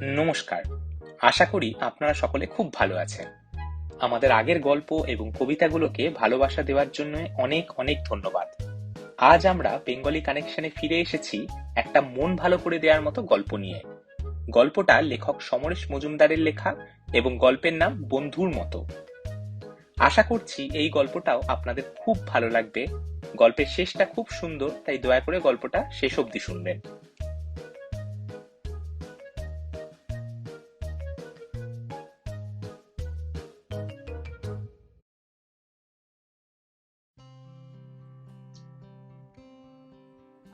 নমস্কার। আশা করি আপনারা সকলে খুব ভালো আছেন। আমাদের আগের গল্প এবং কবিতাগুলোকে ভালোবাসা দেওয়ার জন্য অনেক অনেক ধন্যবাদ। আজ আমরা বেঙ্গলি কানেকশনে ফিরে এসেছি একটা মন ভালো করে দেওয়ার মতো গল্প নিয়ে। গল্পটা লেখক সমরেশ মজুমদারের লেখা এবং গল্পের নাম বন্ধুর মতো। আশা করছি এই গল্পটাও আপনাদের খুব ভালো লাগবে। গল্পের শেষটা খুব সুন্দর, তাই দয়া করে গল্পটা শেষ অবধি শুনবেন।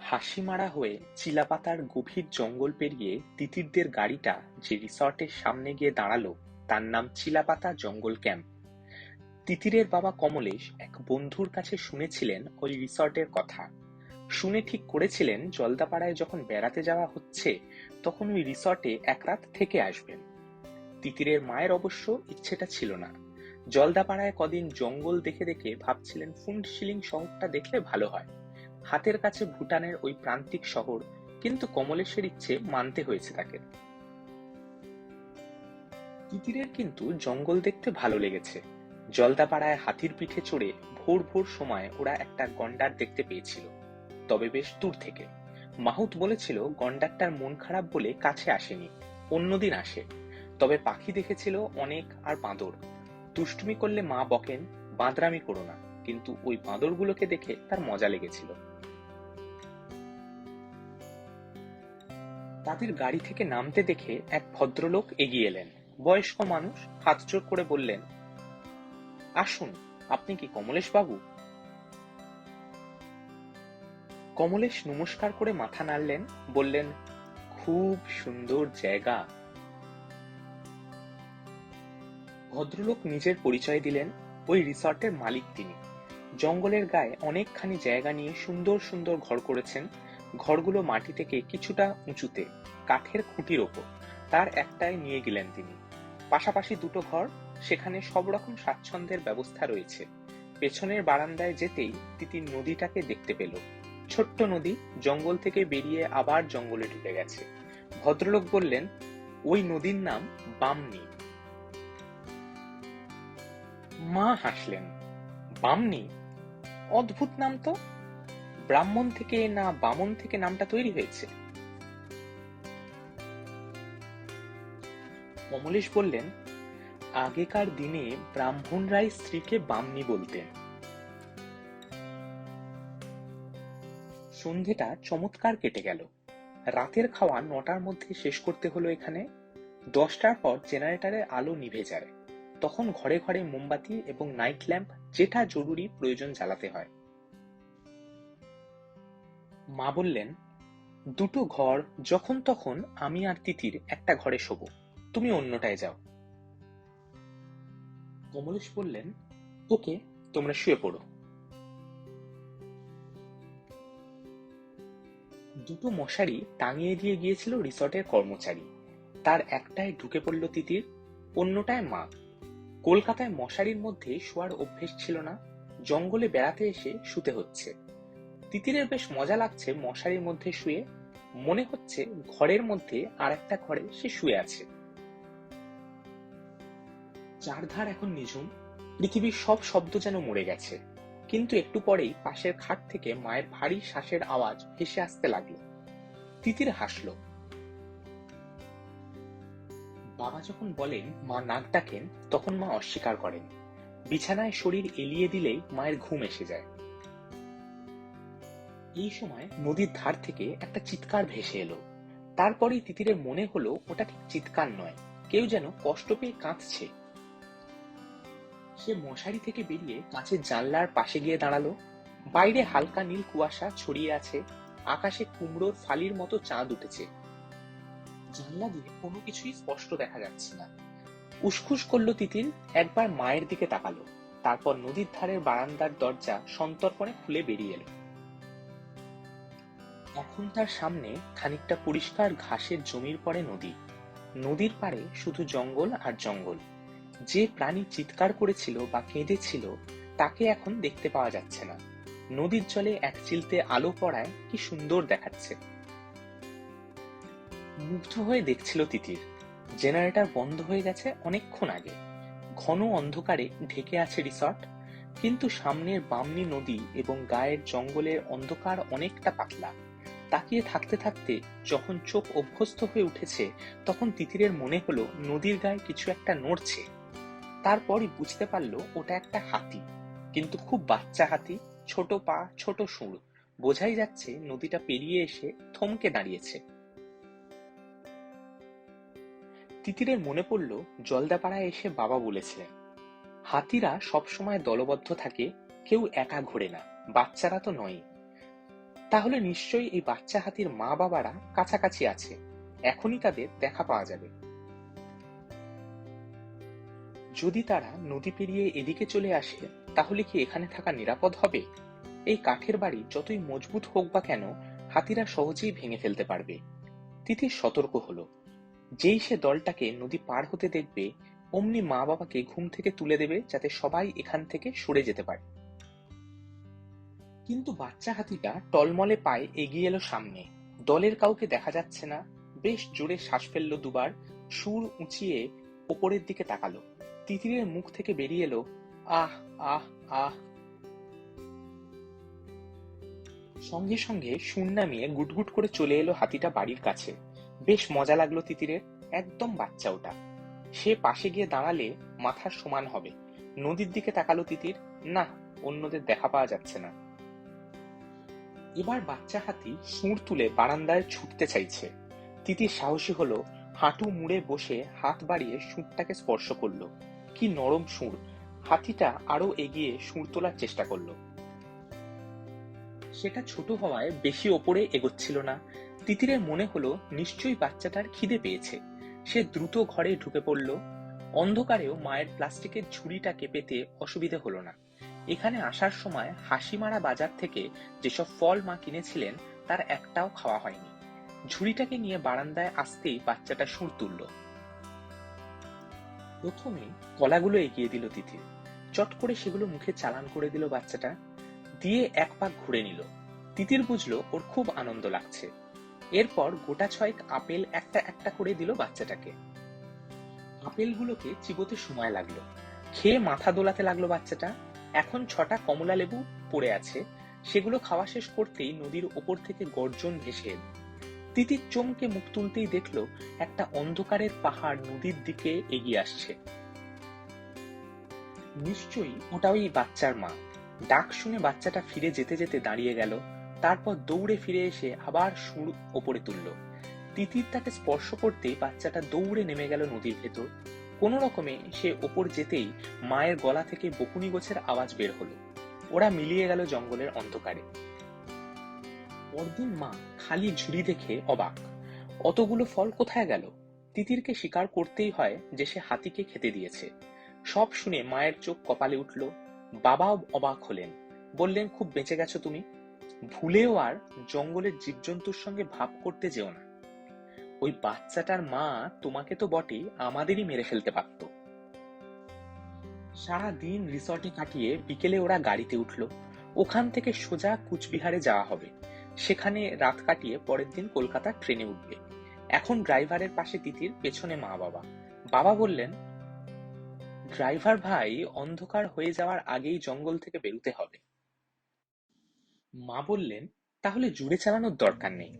হাসিমারা হয়ে চিলাপাতার গভীর জঙ্গল পেরিয়ে তিতিরদের গাড়িটা যে রিসর্টের সামনে গিয়ে দাঁড়ালো তার নাম চিলাপাতা জঙ্গল ক্যাম্প। তিতিরের বাবা কমলেশ এক বন্ধুর কাছে শুনেছিলেন ওই রিসর্টের কথা। শুনে ঠিক করেছিলেন জলদাপাড়ায় যখন বেড়াতে যাওয়া হচ্ছে তখন ওই রিসর্টে এক রাত থেকে আসবেন। তিতিরের মায়ের অবশ্য ইচ্ছেটা ছিল না। জলদাপাড়ায় কদিন জঙ্গল দেখে দেখে ভাবছিলেন ফুন্ডশিলিং শহরটা দেখলে ভালো হয়। হাতের কাছে ভুটানের ওই প্রান্তিক শহর, কিন্তু কমলেশের ইচ্ছে মানতে হয়েছে তাকে। তিতিরের কিন্তু জঙ্গল দেখতে ভালো লেগেছে। জলদাপাড়ায় হাতির পিঠে চড়ে ভোর ভোর সময় ওরা একটা গন্ডার দেখতে পেয়েছিল, তবে বেশ দূর থেকে। মাহুত বলেছিল গন্ডারটার মন খারাপ বলে কাছে আসেনি, অন্যদিন আসে। তবে পাখি দেখেছিল অনেক, আর বাঁদর। দুষ্টুমি করলে মা বকেন, বাঁদরামি করো না, কিন্তু ওই বাঁদরগুলোকে দেখে তার মজা লেগেছিল। তাদের গাড়ি থেকে নামতে দেখে এক ভদ্রলোক এগিয়ে এলেন। বয়স্ক মানুষ, হাত জোড় করে বললেন, আসুন, আপনি কি কমলেশ বাবু? কমলেশ নমস্কার করে মাথা নাড়লেন, বললেন, খুব সুন্দর জায়গা। ভদ্রলোক নিজের পরিচয় দিলেন। ওই রিসর্টের মালিক তিনি। জঙ্গলের গায়ে অনেকখানি জায়গা নিয়ে সুন্দর সুন্দর ঘর করেছেন। ঘরগুলো মাটি থেকে কিছুটা উঁচুতে, কাঠের খুঁটির ওপর। তার একটায় নিয়ে গেলেন তিনি। পাশাপাশি দুটো ঘর, সেখানে সব রকম স্বাচ্ছন্দ্যের ব্যবস্থা রয়েছে। পেছনের বারান্দায় যেতেই তিতির নদীটাকে দেখতে পেল। ছোট্ট নদী, জঙ্গল থেকে বেরিয়ে আবার জঙ্গলে ঢুকে গেছে। ভদ্রলোক বললেন, ওই নদীর নাম বামনী। মা হাসলেন, বামনী? অদ্ভুত নাম তো। ব্রাহ্মণ থেকে না বামন থেকে নামটা তৈরি হয়েছে? কমলেশ বললেন, আগেকার দিনে ব্রাহ্মণরাই স্ত্রীকে বামনী বলতেন। সন্ধেটা চমৎকার কেটে গেল। রাতের খাওয়া 9টার মধ্যে শেষ করতে হলো এখানে। 10টার পর জেনারেটরের আলো নিভে যায়। তখন ঘরে ঘরে মোমবাতি এবং নাইট ল্যাম্প, যেটা জরুরি প্রয়োজন জ্বালাতে হয়। মা বললেন, দুটো ঘর, যখন তখন আমি আর তিতির একটা ঘরে শোবো, তুমি অন্যটায় যাও। কমলেশ বললেন, ওকে, তোমরা শুয়ে পড়ো। দুটো মশারি টাঙিয়ে দিয়ে গিয়েছিল রিসর্টের কর্মচারী। তার একটায় ঢুকে পড়ল তিতির, অন্যটায় মা। কলকাতায় মশারির মধ্যে শোয়ার অভ্যেস ছিল না, জঙ্গলে বেড়াতে এসে শুতে হচ্ছে। তিতিরের বেশ মজা লাগছে মশারির মধ্যে শুয়ে। মনে হচ্ছে ঘরের মধ্যে আর একটা ঘরে সে শুয়ে আছে। চারধার এখন নিঝুম, পৃথিবীর সব শব্দ যেন মরে গেছে। কিন্তু একটু পরেই পাশের খাট থেকে মায়ের ভারী শ্বাসের আওয়াজ ভেসে আসতে লাগলো। তিতির হাসলো। বাবা যখন বলেন মা নাক ডাকেন, তখন মা অস্বীকার করেন। বিছানায় শরীর এলিয়ে দিলেই মায়ের ঘুম এসে যায়। এই সময় নদীর ধার থেকে একটা চিৎকার ভেসে এলো। তারপরেই তিতিরের মনে হলো ওটা ঠিক চিৎকার নয়, কেউ যেন কষ্ট পেয়ে কাঁদছে। সে মশারি থেকে বেরিয়ে কাঁচের জানলার পাশে গিয়ে দাঁড়ালো। বাইরে হালকা নীল কুয়াশা ছড়িয়ে আছে, আকাশে কুমড়োর ফালির মতো চাঁদ উঠেছে। জানলা দিয়ে কোনো কিছুই স্পষ্ট দেখা যাচ্ছে না। উসখুস করলো তিতির, একবার মায়ের দিকে তাকালো, তারপর নদীর ধারের বারান্দার দরজা সন্তর্পণে খুলে বেরিয়ে এলো। এখন তার সামনে খানিকটা পরিষ্কার ঘাসের জমির পরে নদী। নদীর পাড়ে শুধু জঙ্গল আর জঙ্গল। যে প্রাণী চিৎকার করেছিল বা কেঁদেছিল তাকে এখন দেখতে পাওয়া যাচ্ছে না। নদীর জলে এক চিলতে আলো পড়ায় কি সুন্দর দেখাচ্ছে। মুগ্ধ হয়ে দেখছিল তিতির। জেনারেটর বন্ধ হয়ে গেছে অনেকক্ষণ আগে। ঘন অন্ধকারে ঢেকে আছে রিসর্ট, কিন্তু সামনের বামনি নদী এবং গায়ের জঙ্গলের অন্ধকার অনেকটা পাতলা। তাকিয়ে থাকতে থাকতে যখন চোখ অভ্যস্ত হয়ে উঠেছে, তখন তিতিরের মনে হলো নদীর গায়ে কিছু একটা নড়ছে। তারপরই বুঝতে পারলো ওটা একটা হাতি, কিন্তু খুব বাচ্চা হাতি। ছোট পা, ছোট সুর, বোঝাই যাচ্ছে নদীটা পেরিয়ে এসে থমকে দাঁড়িয়েছে। তিতিরের মনে পড়ল জলদাপাড়ায় এসে বাবা বলেছিলেন, হাতিরা সবসময় দলবদ্ধ থাকে, কেউ একা ঘোরে না, বাচ্চারা তো নয়। তাহলে নিশ্চয়ই এই বাচ্চা হাতির মা বাবারা কাছাকাছি আছে, এখনই তাদের দেখা পাওয়া যাবে। যদি তারা নদী পেরিয়ে এদিকে চলে আসে, তাহলে কি এখানে থাকা নিরাপদ হবে? এই কাঠের বাড়ি যতই মজবুত হোক বা কেন, হাতিরা সহজেই ভেঙে ফেলতে পারবে। তিতির সতর্ক হলো, যেই সে দলটাকে নদী পার হতে দেখবে, অমনি মা বাবাকে ঘুম থেকে তুলে দেবে, যাতে সবাই এখান থেকে সরে যেতে পারে। কিন্তু বাচ্চা হাতিটা টলমলে পায়ে এগিয়ে এলো সামনে। দলের কাউকে দেখা যাচ্ছে না। বেশ জোরে শ্বাস ফেললো দুবার, সুর উঁচিয়ে ওপরের দিকে তাকালো। তিতিরের মুখ থেকে বেরিয়ে এলো, আহ আহ আহ। সঙ্গে সঙ্গে সুর নামিয়ে গুটগুট করে চলে এলো হাতিটা বাড়ির কাছে। বেশ মজা লাগলো তিতিরের, একদম বাচ্চা ওটা। সে পাশে গিয়ে দাঁড়ালে মাথার সমান হবে। নদীর দিকে তাকালো তিতির, না, অন্যদের দেখা পাওয়া যাচ্ছে না। এবার বাচ্চা হাতি সুর তুলে বারান্দায় ছুটতে চাইছে। তিতির সাহসী হলো, হাঁটু মুড়ে বসে হাত বাড়িয়ে সুরটাকে স্পর্শ করলো। কি নরম সুর! হাতিটা আরো এগিয়ে সুর তোলার চেষ্টা করলো। সেটা ছোট হওয়ায় বেশি ওপরে এগোচ্ছিল না। তিতিরের মনে হলো নিশ্চয়ই বাচ্চাটার খিদে পেয়েছে। সে দ্রুত ঘরে ঢুকে পড়ল। অন্ধকারেও মায়ের প্লাস্টিকের ঝুড়িটাকে পেতে অসুবিধে হলো না। এখানে আসার সময় হাসিমারা বাজার থেকে যেসব ফল মা কিনেছিলেন, তার একটাও খাওয়া হয়নি। ঝুড়িটাকে নিয়ে বারান্দায় আসতেই বাচ্চাটা সুর তুলল। প্রথমে কলাগুলো এগিয়ে দিল তিতির। চট করে সেগুলো মুখে চালান করে দিল বাচ্চাটা, দিয়ে এক পাক ঘুরে নিল। তিতির বুঝলো ওর খুব আনন্দ লাগছে। এরপর গোটা ছয়েক আপেল একটা একটা করে দিল বাচ্চাটাকে। আপেলগুলোকে চিবোতে সময় লাগলো। খেয়ে মাথা দোলাতে লাগলো বাচ্চাটা। এখন 6টা কমলা লেবু পড়ে আছে। সেগুলো খাওয়া শেষ করতেই নদীর ওপর থেকে গর্জন ভেসে এলো। তিতির চমকে মুখ তুলতেই দেখলো একটা অন্ধকারের পাহাড় নদীর দিকে এগিয়ে আসছে। নিশ্চয়ই ওটা ওই বাচ্চার মা। ডাক শুনে বাচ্চাটা ফিরে যেতে যেতে দাঁড়িয়ে গেল। তারপর দৌড়ে ফিরে এসে আবার সুর ওপরে তুলল। তিতির তাকে স্পর্শ করতেই বাচ্চাটা দৌড়ে নেমে গেল নদীর ভেতর। কোনো রকমে সে ওপর যেতেই মায়ের গলা থেকে বকুনি গোছের আওয়াজ বের হলো। ওরা মিলিয়ে গেল জঙ্গলের অন্ধকারে। পরদিন মা খালি ঝুড়ি দেখে অবাক। অতগুলো ফল কোথায় গেল? তিতিরকে স্বীকার করতেই হয় যে সে হাতিকে খেতে দিয়েছে। সব শুনে মায়ের চোখ কপালে উঠল। বাবাও অবাক হলেন, বললেন, খুব বেঁচে গেছো তুমি। ভুলেও আর জঙ্গলের জীবজন্তুর সঙ্গে ভাব করতে যেও না। ওই বাচ্চাটার মা তোমাকে তো বটেই, আমাদেরই মেরে ফেলতে পারত। সারা দিন রিসর্টে কাটিয়ে বিকেলে ওরা গাড়িতে উঠল। ওখান থেকে সোজা কুচবিহারে যাওয়া হবে। সেখানে রাত কাটিয়ে পরের দিন কলকাতার ট্রেনে উঠবে। এখন ড্রাইভারের পাশে তিতির, পেছনে মা বাবা। বাবা বললেন, ড্রাইভার ভাই, অন্ধকার হয়ে যাওয়ার আগেই জঙ্গল থেকে বেরুতে হবে। মা বললেন, তাহলে জুড়ে চালানোর দরকার নেই।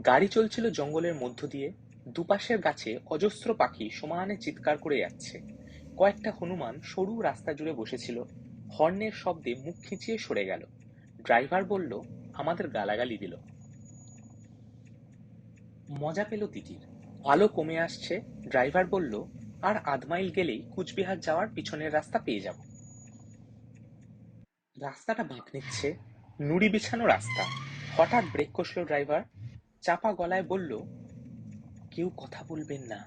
গাড়ি চলছিল জঙ্গলের মধ্য দিয়ে। দুপাশের গাছে অজস্র পাখি সমানে চিৎকার করে যাচ্ছে। কয়েকটা হনুমান সরু রাস্তা জুড়ে বসেছিল। হর্নের শব্দে মুখ খিচিয়ে সরে গেল। ড্রাইভার বলল, আমাদের গালাগালি দিল। মজা পেল তিতির। আলো কমে আসছে। ড্রাইভার বলল, আর আধ মাইল গেলেই কুচবিহার যাওয়ার পিছনের রাস্তা পেয়ে যাব। রাস্তাটা বাঁক নিচ্ছে, নুড়ি বিছানো রাস্তা। হঠাৎ ব্রেক কষল ড্রাইভার। চাপা গলায় বলল, কেউ কথা বলবেন না।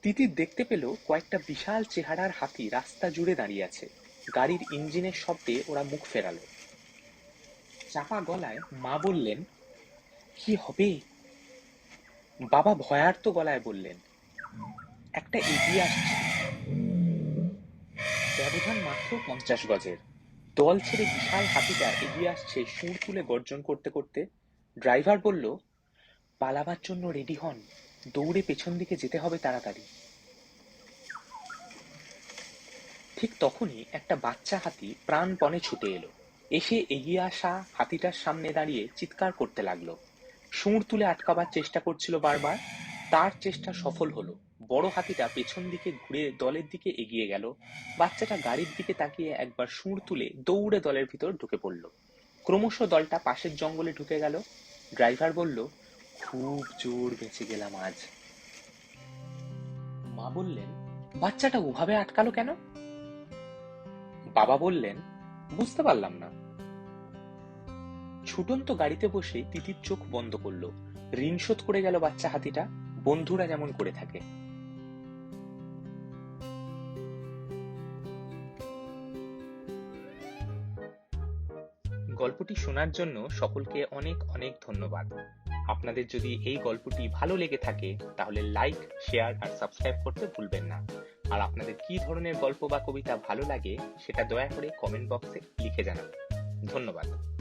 তিতির দেখতে পেল কয়েকটা বিশাল চেহারার হাতি রাস্তা জুড়ে দাঁড়িয়ে আছে। গাড়ির ইঞ্জিনের শব্দে ওরা মুখ ফেরালো। চাপা গলায় মা বললেন, কি হবে? বাবা ভয়ার্ত গলায় বললেন, একটা এগিয়ে আসছে। ব্যবধান মাত্র 50 গজের। দল ছেড়ে বিশাল হাতিটা এগিয়ে আসছে সুর তুলে গর্জন করতে করতে। ড্রাইভার বলল, পালাবার জন্য রেডি হন। দৌড়ে পেছন দিকে যেতে হবে তাড়াতাড়ি। ঠিক তখনই একটা বাচ্চা হাতি প্রাণপণে ছুটে এলো। এসে এগিয়ে আসা হাতিটার সামনে দাঁড়িয়ে চিৎকার করতে লাগলো। শুঁড় তুলে আটকাবার চেষ্টা করছিল বারবার। তার চেষ্টা সফল হলো। বড় হাতিটা পেছন দিকে ঘুরে দলের দিকে এগিয়ে গেল। বাচ্চাটা গাড়ির দিকে তাকিয়ে একবার শুঁড় তুলে দৌড়ে দলের ভিতর ঢুকে পড়ল। ক্রমশ দলটা পাশের জঙ্গলে ঢুকে গেল। ড্রাইভার বলল, খুব জোর বেঁচে গেলাম আজ। মা বললেন, বাচ্চাটা ওভাবে আটকালো কেন? বাবা বললেন, বুঝতে পারলাম না। ছুটন্ত গাড়িতে বসে তিতির চোখ বন্ধ করলো। ঋণ শোধ করে গেল বাচ্চা হাতিটা, বন্ধুরা যেমন করে থাকে। গল্পটি শোনার জন্য সকলকে অনেক অনেক ধন্যবাদ। আপনাদের যদি এই গল্পটি ভালো লেগে থাকে তাহলে লাইক, শেয়ার আর সাবস্ক্রাইব করতে ভুলবেন না। আর আপনাদের কি ধরনের গল্প বা কবিতা ভালো লাগে সেটা দয়া করে কমেন্ট বক্সে লিখে জানাবেন। ধন্যবাদ।